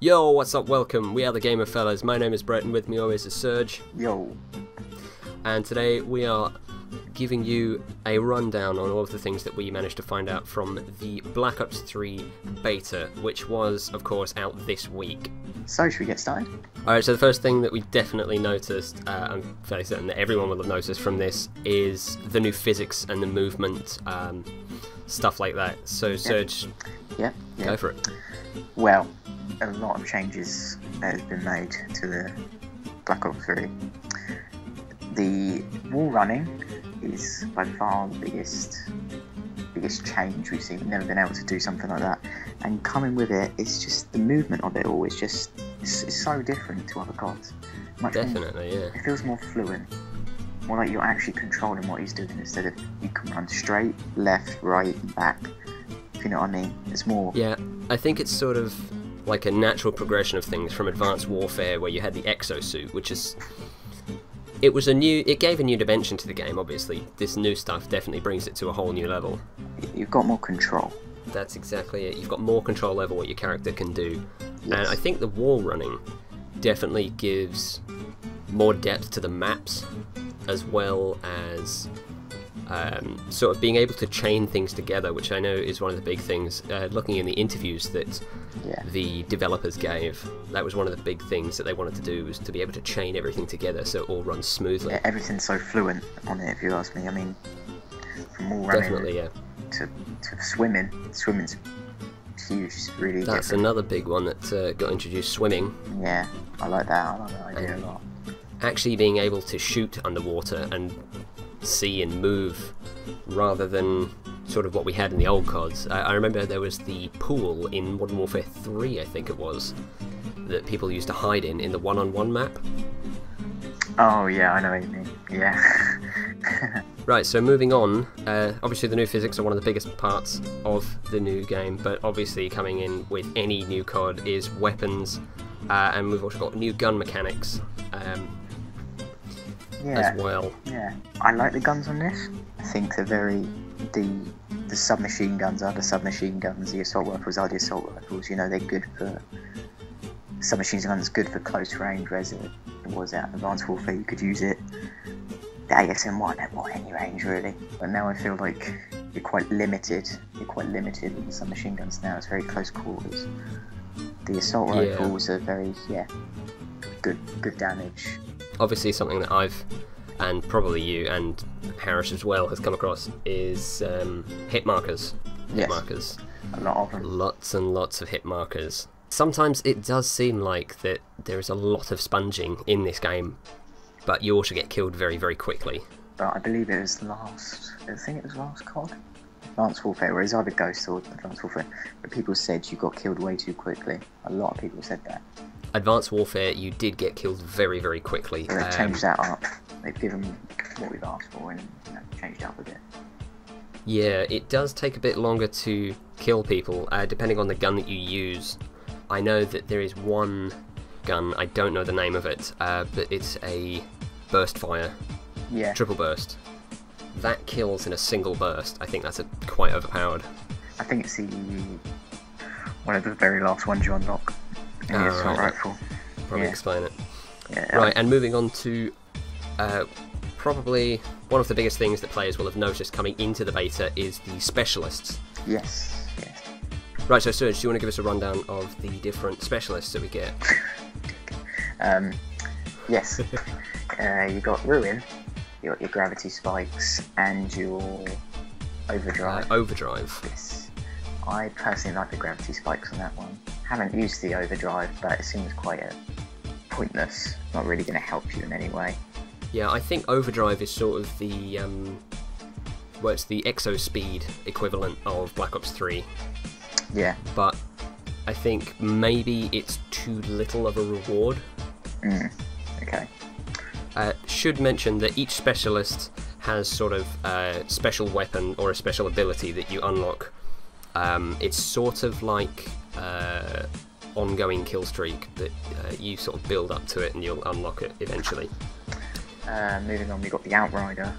Yo, what's up? Welcome. We are the Gamer Fellas. My name is Brett, and with me always is Serge. Yo. And today we are giving you a rundown on all of the things that we managed to find out from the Black Ops 3 beta, which was, of course, out this week. So, should we get started? Alright, so the first thing that we definitely noticed, I'm fairly certain that everyone will have noticed from this, is the new physics and the movement, stuff like that. So, Serge, go for it. Well, a lot of changes that has been made to the Black Ops 3. The wall running is by far the biggest change we've seen. We've never been able to do something like that. And coming with it, it's just the movement of it all. It's so different to other CODs. Definitely, yeah. It feels more fluent. More like you're actually controlling what he's doing instead of you can run straight, left, right, and back. If you know what I mean. It's more... Yeah, I think it's sort of like a natural progression of things from Advanced Warfare, where you had the exosuit, which is... It gave a new dimension to the game, obviously. This new stuff definitely brings it to a whole new level. You've got more control. That's exactly it. You've got more control over what your character can do. Yes. And I think the wall running definitely gives more depth to the maps, as well as sort of being able to chain things together, which I know is one of the big things. Looking in the interviews that the developers gave, that was one of the big things that they wanted to do, was to be able to chain everything together so it all runs smoothly. Yeah, everything's so fluent on it, if you ask me. I mean, from wall running to swimming's huge. It's really That's different. another big one that got introduced, swimming. Yeah, I like that. I like that idea a lot. Actually being able to shoot underwater and see and move, rather than sort of what we had in the old CODs. I remember there was the pool in Modern Warfare 3, I think it was, that people used to hide in the one-on-one map. Oh yeah, I know what you mean. Yeah. Right, so moving on, obviously the new physics are one of the biggest parts of the new game, but obviously coming in with any new COD is weapons, and we've also got new gun mechanics as well. Yeah, I like the guns on this. I think they're very... The submachine guns are the submachine guns, the assault rifles are the assault rifles. You know, they're good for... Submachine guns good for close range, whereas it was out in Advanced Warfare, you could use it. The ASM-1 at any range, really. But now I feel like you're quite limited. You're quite limited with the submachine guns now. It's very close quarters. The assault rifles are very, good damage. Obviously something that I've, and probably you and Harris as well, has come across is hit markers. Hit markers. A lot of them. Lots and lots of hit markers. Sometimes it does seem like that there is a lot of sponging in this game, but you also get killed very, very quickly. But I believe it was last COD? Advanced Warfare, where it's either Ghost or Advanced Warfare, but people said you got killed way too quickly. A lot of people said that. Advanced Warfare, you did get killed very, very quickly. So they've changed that up. They've given what we've asked for and changed it up a bit. Yeah, it does take a bit longer to kill people, depending on the gun that you use. I know that there is one gun, I don't know the name of it, but it's a burst fire. Yeah. Triple burst. That kills in a single burst. I think that's quite overpowered. I think it's one of the very last ones you unlock. Assault rifle. Probably explain it. Yeah. Right, and moving on to probably one of the biggest things that players will have noticed coming into the beta is the specialists. Yes. Right, so Serge, do you want to give us a rundown of the different specialists that we get? Yes. You got Ruin, you got your gravity spikes, and your overdrive. Overdrive. Yes. I personally like the gravity spikes on that one. Haven't used the overdrive, but it seems quite pointless. Not really going to help you in any way. Yeah, I think overdrive is sort of the it's the exo speed equivalent of Black Ops 3. Yeah. But I think maybe it's too little of a reward. Okay. Should mention that each specialist has sort of a special weapon or a special ability that you unlock. It's sort of like ongoing kill streak that you sort of build up to it and you'll unlock it eventually. Moving on, we've got the Outrider.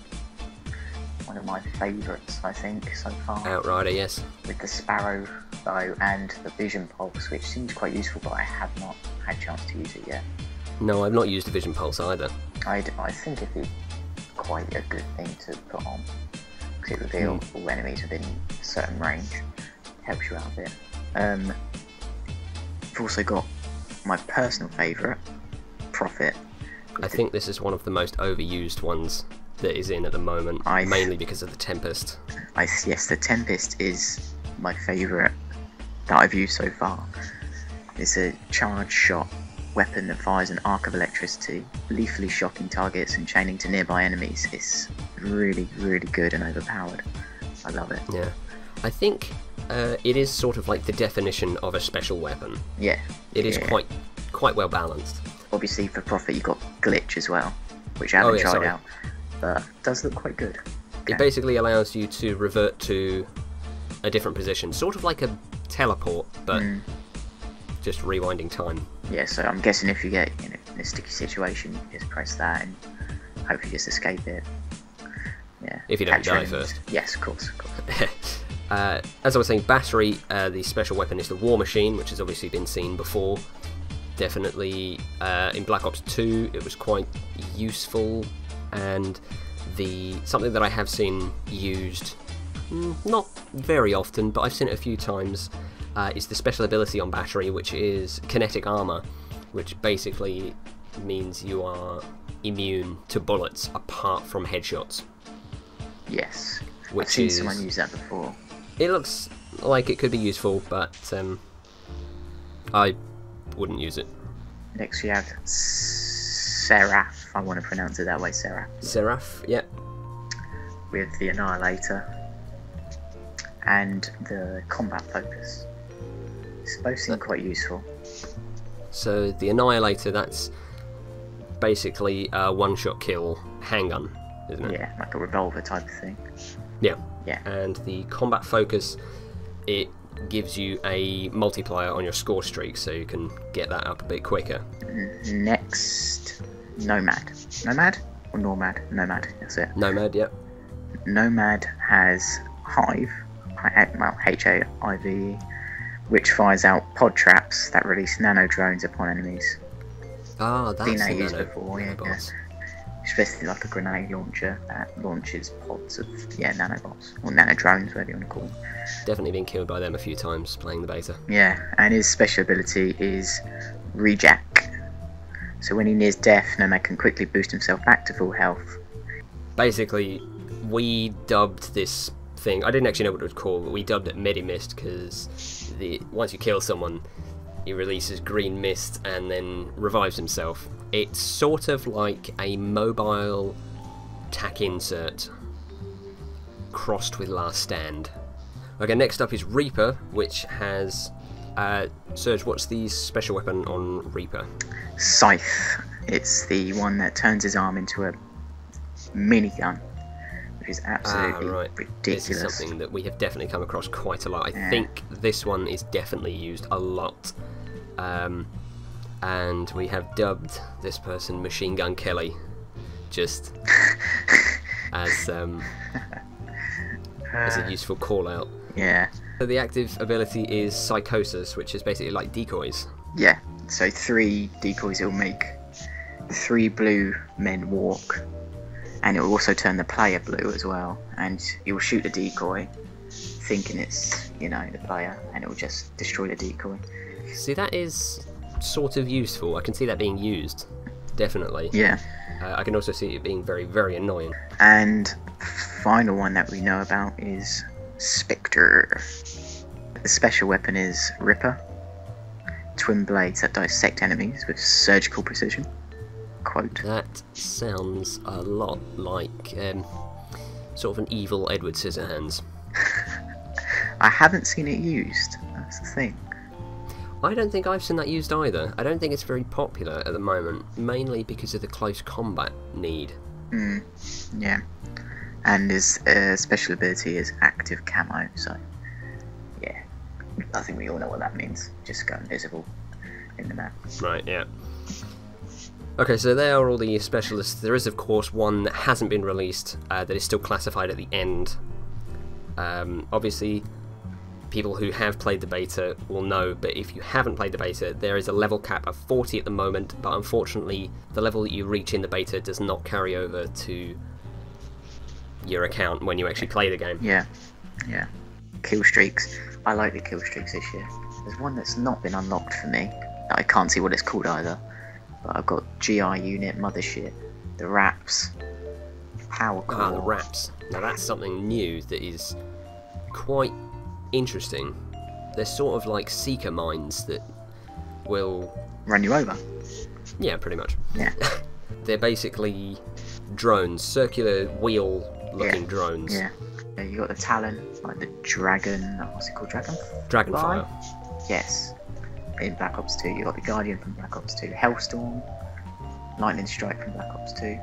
one of my favourites, I think, so far. Outrider, yes. With the Sparrow bow and the Vision Pulse, which seems quite useful, but I have not had a chance to use it yet. No, I've not used the Vision Pulse either. I think it'd be quite a good thing to put on, because it reveals all enemies within a certain range. Helps you out a bit. I've also got my personal favourite, Prophet. I think this is one of the most overused ones that is in at the moment, mainly because of the Tempest. Yes, the Tempest is my favourite that I've used so far. It's a charge shot weapon that fires an arc of electricity, lethally shocking targets and chaining to nearby enemies. It's really, really good and overpowered. I love it. Yeah. I think it is sort of like the definition of a special weapon. Yeah. It is quite well balanced. Obviously for Prophet you've got Glitch as well, which I haven't tried out, but does look quite good. Okay. It basically allows you to revert to a different position, sort of like a teleport, but just rewinding time. Yeah, so I'm guessing if you get in a sticky situation, you just press that and hopefully just escape it. Yeah. If you don't die first. Yes, of course. As I was saying, Battery, the special weapon is the War Machine, which has obviously been seen before. Definitely in Black Ops 2 it was quite useful, and something that I have seen used, not very often, but I've seen it a few times, is the special ability on Battery, which is Kinetic Armor, which basically means you are immune to bullets apart from headshots. Yes, I've seen someone use that before. It looks like it could be useful, but I wouldn't use it. Next we have Seraph, I want to pronounce it that way, Seraph. Seraph, yeah. With the Annihilator and the Combat Focus. It's both seem quite useful. So the Annihilator, that's basically a one-shot kill handgun, isn't it? Yeah, like a revolver type of thing. Yeah. Yeah. And the Combat Focus, it gives you a multiplier on your score streak, so you can get that up a bit quicker. Next, Nomad. Nomad or Normad? Nomad, that's it. Nomad, yep. Nomad has Hive, well, H-A-I-V-E, which fires out pod traps that release nano drones upon enemies. Ah, that's Seen used before, yeah. It's basically like a grenade launcher that launches pods of nanobots, or nano drones, whatever you want to call them. Definitely been killed by them a few times playing the beta. Yeah, and his special ability is Rejack. So when he nears death, Nomad can quickly boost himself back to full health. Basically, we dubbed this thing, I didn't actually know what it was called, but we dubbed it Medimist because once you kill someone, he releases green mist and then revives himself. It's sort of like a mobile tack insert crossed with Last Stand. Okay, next up is Reaper, which has... Serge, what's the special weapon on Reaper? Scythe. It's the one that turns his arm into a minigun, which is absolutely ridiculous. This is something that we have definitely come across quite a lot. I think this one is definitely used a lot. And we have dubbed this person Machine Gun Kelly, just as a useful call out. Yeah. So the active ability is Psychosis, which is basically like decoys. Yeah, so 3 decoys, it will make 3 blue men walk, and it will also turn the player blue as well, and you'll shoot the decoy thinking it's, the player, and it will just destroy the decoy. See, that is sort of useful. I can see that being used, definitely. Yeah. I can also see it being very, very annoying. And final one that we know about is Spectre. The special weapon is Ripper. Twin blades that dissect enemies with surgical precision. Quote. That sounds a lot like sort of an evil Edward Scissorhands. I haven't seen it used, that's the thing. I don't think I've seen that used either. I don't think it's very popular at the moment, mainly because of the close combat need. Yeah. And his special ability is active camo, so yeah. I think we all know what that means. Just go invisible in the map. Right, yeah. Okay, so there are all the specialists. There is, of course, one that hasn't been released that is still classified at the end. Obviously, people who have played the beta will know, but if you haven't played the beta, there is a level cap of 40 at the moment, but unfortunately, the level that you reach in the beta does not carry over to your account when you actually play the game. Yeah, yeah. Kill streaks. I like the kill streaks this year. There's one that's not been unlocked for me. I can't see what it's called either. But I've got GI unit, mothership, the wraps, power core. Ah, the wraps. Now that's something new that is quite interesting. They're sort of like seeker mines that will Run you over. Yeah, pretty much. Yeah. They're basically drones, circular wheel-looking drones. Yeah. You got the Talon, like the Dragon. What's it called? Dragonfire. Yes. In Black Ops 2, you got the Guardian from Black Ops 2, Hellstorm, Lightning Strike from Black Ops 2,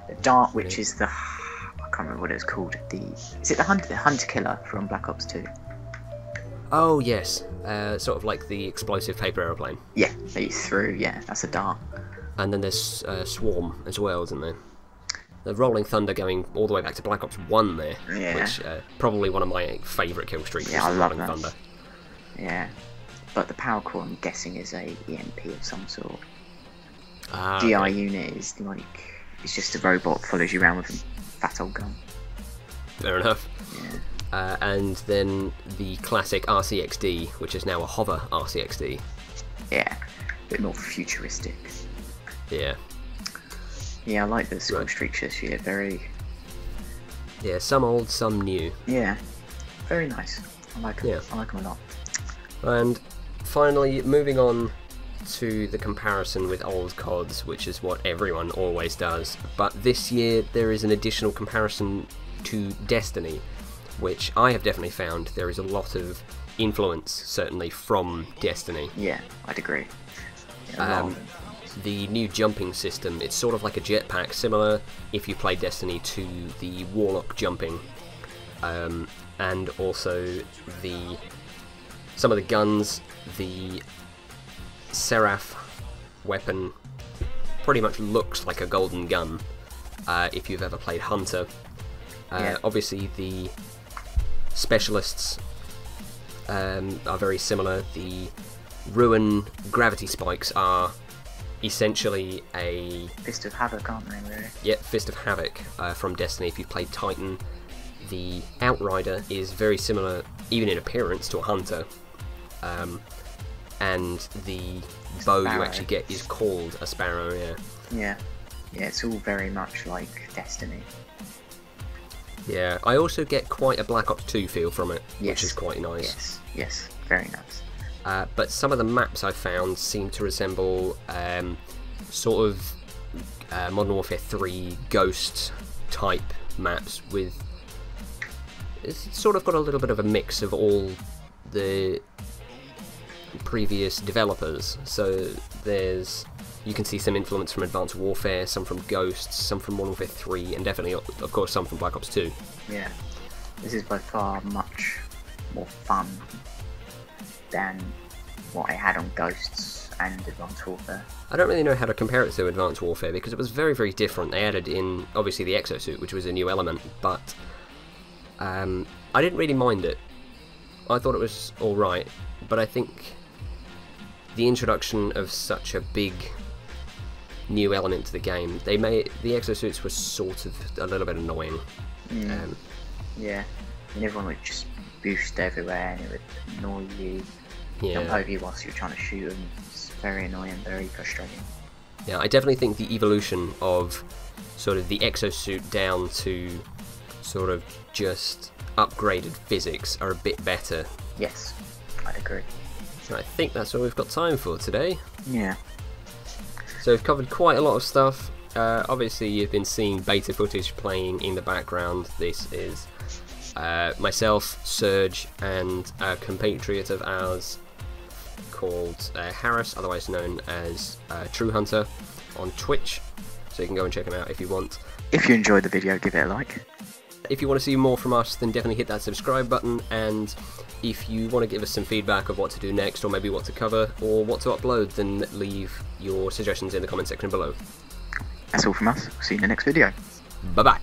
the Dart, which is the I can't remember what it's called. Is it the Hunter Killer from Black Ops 2? Oh yes, sort of like the explosive paper aeroplane. Yeah, that you threw. Yeah, that's a Dart. And then there's Swarm as well, isn't there? The Rolling Thunder going all the way back to Black Ops 1 there, which probably one of my favourite kill streaks. Yeah, I love Rolling that. Thunder. Yeah, but the power core, I'm guessing, is a EMP of some sort. Ah, GI okay. unit is like, it's just a robot follows you around with a fat old gun. Fair enough. Yeah. And then the classic RCXD, which is now a hover RCXD. Yeah, a bit more futuristic. Yeah. Yeah, I like the skill streaks this year. Very. Yeah, some old, some new. Yeah, very nice. I like them. Yeah. I like them a lot. And finally, moving on to the comparison with old CODs, which is what everyone always does. But this year, there is an additional comparison to Destiny, which I have definitely found there is a lot of influence, certainly, from Destiny. Yeah, I'd agree. Yeah, the new jumping system, it's sort of like a jetpack, similar, if you play Destiny, to the Warlock jumping. And also some of the guns, the Seraph weapon pretty much looks like a golden gun, if you've ever played Hunter. Obviously the specialists are very similar. The Ruin gravity spikes are essentially a Fist of Havoc, aren't they, really? Yeah, Fist of Havoc from Destiny if you've played Titan. The Outrider is very similar, even in appearance, to a Hunter. And the bow you actually get is called a Sparrow, Yeah, it's all very much like Destiny. Yeah, I also get quite a Black Ops 2 feel from it, which is quite nice. Yes, very nice. But some of the maps I found seem to resemble sort of Modern Warfare 3 Ghost type maps with... It's sort of got a little bit of a mix of all the previous developers. So you can see some influence from Advanced Warfare, some from Ghosts, some from Modern Warfare 3, and definitely, of course, some from Black Ops 2. Yeah, this is by far much more fun than what I had on Ghosts and Advanced Warfare. I don't really know how to compare it to Advanced Warfare because it was very, very different. They added in, obviously, the exosuit, which was a new element, but I didn't really mind it. I thought it was alright, but I think the introduction of such a big new element to the game, the exosuits were sort of a little bit annoying. Yeah, and everyone would just boost everywhere and it would annoy you. Jump over you whilst you're trying to shoot them. It's very annoying, very frustrating. Yeah, I definitely think the evolution of sort of the exosuit down to sort of just upgraded physics are a bit better. Yes, I'd agree. And I think that's all we've got time for today. Yeah. So we've covered quite a lot of stuff. Obviously you've been seeing beta footage playing in the background. This is myself, Serge, and a compatriot of ours called Harris, otherwise known as True Hunter, on Twitch. So you can go and check him out if you want. If you enjoyed the video, give it a like. If you want to see more from us, then definitely hit that subscribe button, and if you want to give us some feedback of what to do next, or maybe what to cover, or what to upload, then leave your suggestions in the comment section below. That's all from us. See you in the next video. Bye bye.